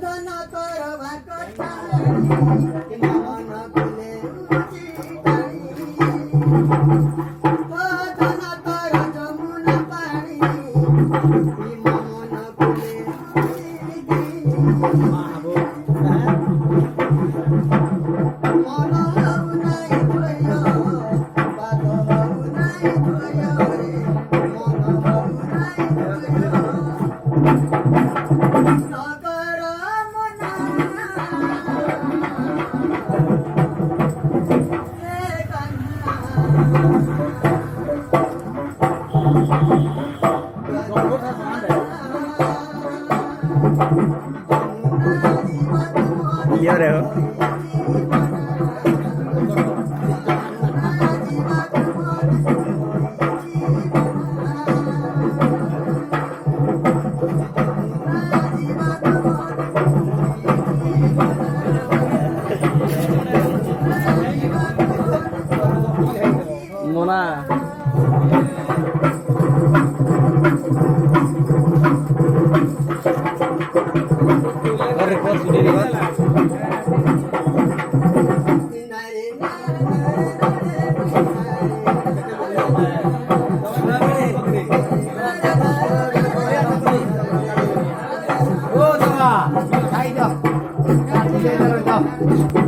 धन करवा कटाई मन भूले धन कर जमुना पानी मन भूले मन हऊ नहीं भयो बात हऊ नहीं भयो मन हऊ नहीं भयो सागर मना हे लिया रहे हो मोना record video